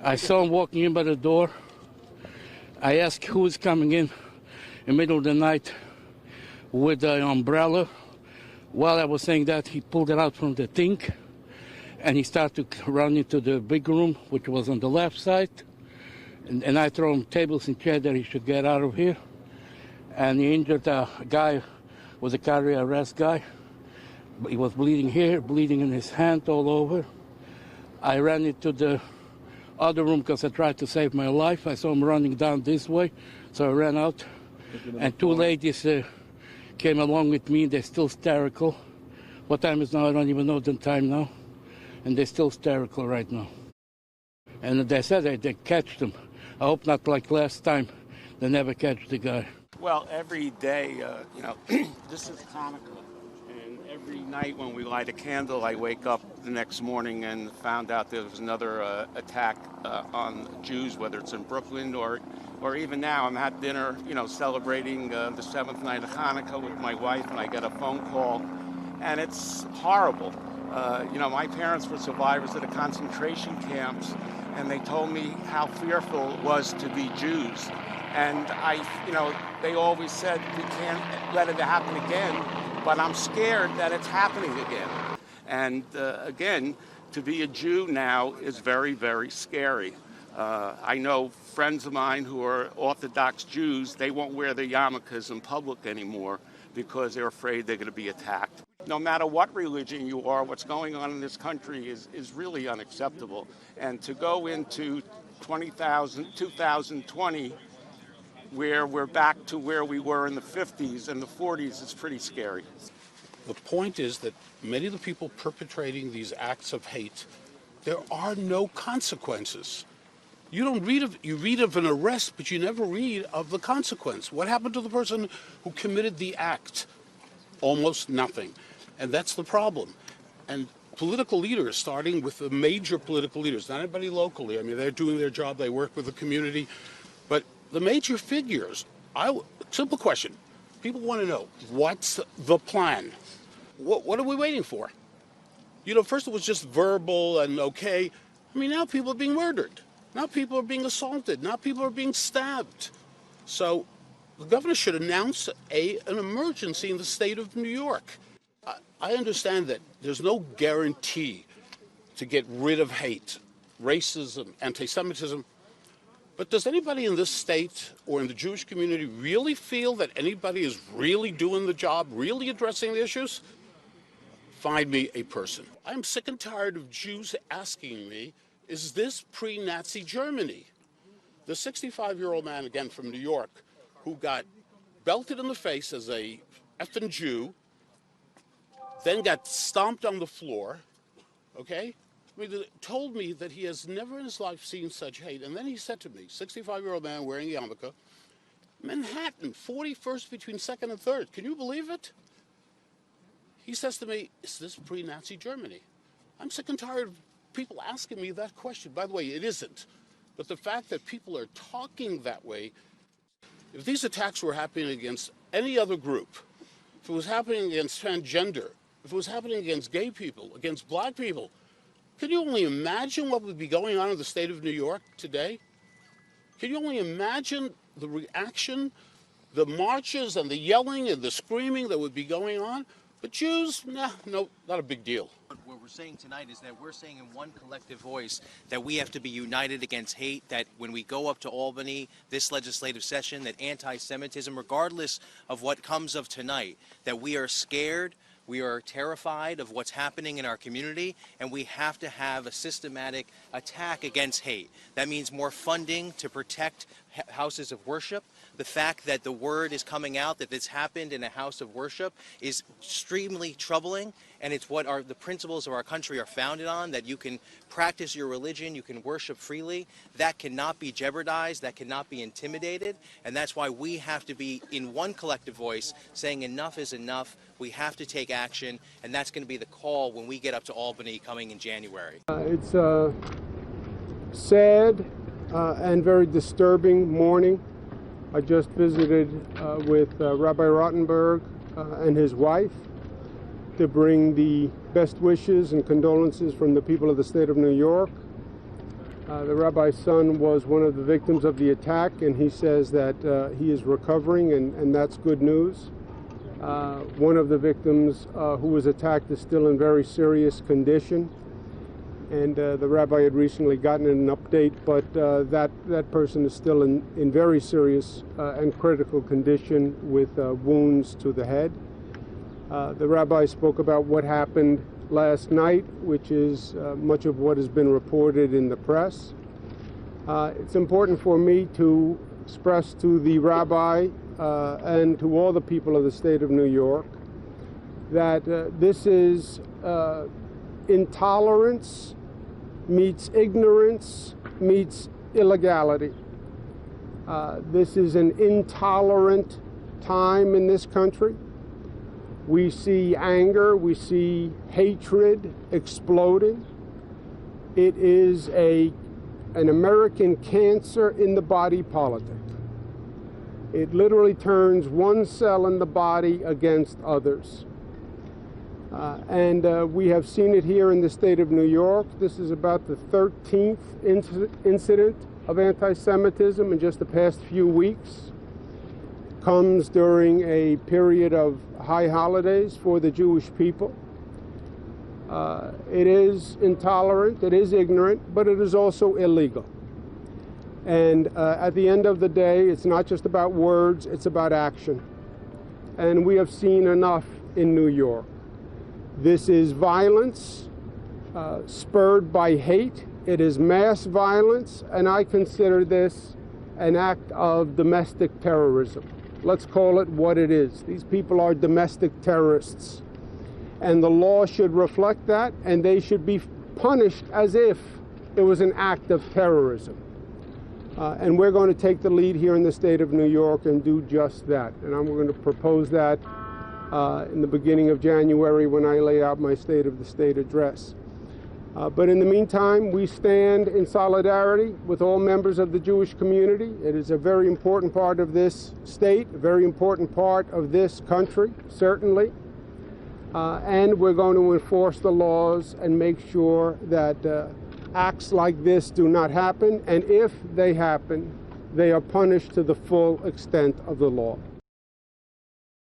I saw him walking in by the door. I asked who was coming in the middle of the night with an umbrella. While I was saying that, he pulled it out from the thing, and he started to run into the big room, which was on the left side. And I throw him tables and chairs that he should get out of here. And he injured a guy, was a carrier arrest guy. He was bleeding here, bleeding in his hand all over. I ran into the other room because I tried to save my life. I saw him running down this way, so I ran out. And two ladies came along with me. They're still hysterical. What time is now? I don't even know the time now. And they're still hysterical right now. And they said they catch them. I hope not like last time. They never catch the guy. Well, every day, this is Hanukkah. And every night when we light a candle, I wake up the next morning and found out there was another attack on Jews, whether it's in Brooklyn or even now. I'm at dinner, celebrating the seventh night of Hanukkah with my wife, and I get a phone call, and it's horrible. My parents were survivors of the concentration camps, and they told me how fearful it was to be Jews. And they always said, we can't let it happen again, but I'm scared that it's happening again. And again, to be a Jew now is very, very scary. I know friends of mine who are Orthodox Jews, they won't wear their yarmulkes in public anymore because they're afraid they're going to be attacked. No matter what religion you are, what's going on in this country is really unacceptable. And to go into 2020, where we're back to where we were in the 50s and the 40s, is pretty scary. The point is that many of the people perpetrating these acts of hate, there are no consequences. You read of an arrest, but you never read of the consequence. What happened to the person who committed the act? Almost nothing. And that's the problem. And political leaders, starting with the major political leaders, not anybody locally, they're doing their job, they work with the community, but the major figures, simple question, people want to know, what's the plan? What are we waiting for? First it was just verbal and okay. Now people are being murdered. Now people are being assaulted. Now people are being stabbed. So the governor should announce an emergency in the state of New York. I understand that there's no guarantee to get rid of hate, racism, anti-Semitism. But does anybody in this state or in the Jewish community really feel that anybody is really doing the job, really addressing the issues? Find me a person. I'm sick and tired of Jews asking me, is this pre-Nazi Germany? The 65-year-old man, again from New York, who got belted in the face as a effing Jew, then got stomped on the floor, okay? Told me that he has never in his life seen such hate. And then he said to me, 65-year-old man wearing a yarmulke, Manhattan, 41st between 2nd and 3rd. Can you believe it? He says to me, is this pre-Nazi Germany? I'm sick and tired of people asking me that question. By the way, it isn't. But the fact that people are talking that way, if these attacks were happening against any other group, if it was happening against transgender, if it was happening against gay people, against black people, can you only imagine what would be going on in the state of New York today? Can you only imagine the reaction, the marches and the yelling and the screaming that would be going on? But Jews, no, not a big deal. What we're saying tonight is that we're saying in one collective voice that we have to be united against hate, that when we go up to Albany this legislative session, that anti-Semitism, regardless of what comes of tonight, that we are scared, we are terrified of what's happening in our community, and we have to have a systematic attack against hate. That means more funding to protect houses of worship. The fact that the word is coming out that this happened in a house of worship is extremely troubling, and it's what the principles of our country are founded on, that you can practice your religion, you can worship freely. That cannot be jeopardized, that cannot be intimidated, and that's why we have to be in one collective voice saying enough is enough. We have to take action, and that's going to be the call when we get up to Albany coming in January. It's a sad and very disturbing morning. I just visited with Rabbi Rottenberg and his wife to bring the best wishes and condolences from the people of the state of New York. The rabbi's son was one of the victims of the attack, and he says that he is recovering, and that's good news. One of the victims who was attacked is still in very serious condition, and the rabbi had recently gotten an update, but that person is still in very serious and critical condition with wounds to the head. The rabbi spoke about what happened last night, which is much of what has been reported in the press. It's important for me to express to the rabbi and to all the people of the state of New York that this is intolerance meets ignorance meets illegality. This is an intolerant time in this country. We see anger, we see hatred exploding. It is an American cancer in the body politic. It literally turns one cell in the body against others. And we have seen it here in the state of New York. This is about the 13th incident of anti-Semitism in just the past few weeks. Comes during a period of high holidays for the Jewish people. It is intolerant, it is ignorant, but it is also illegal. And at the end of the day, it's not just about words, it's about action. And we have seen enough in New York. This is violence spurred by hate. It is mass violence, and I consider this an act of domestic terrorism. Let's call it what it is. These people are domestic terrorists. And the law should reflect that, and they should be punished as if it was an act of terrorism. And we're going to take the lead here in the state of New York and do just that. And I'm going to propose that in the beginning of January when I lay out my State of the State address. But in the meantime, we stand in solidarity with all members of the Jewish community. It is a very important part of this state, a very important part of this country, certainly. And we're going to enforce the laws and make sure that acts like this do not happen. And if they happen, they are punished to the full extent of the law.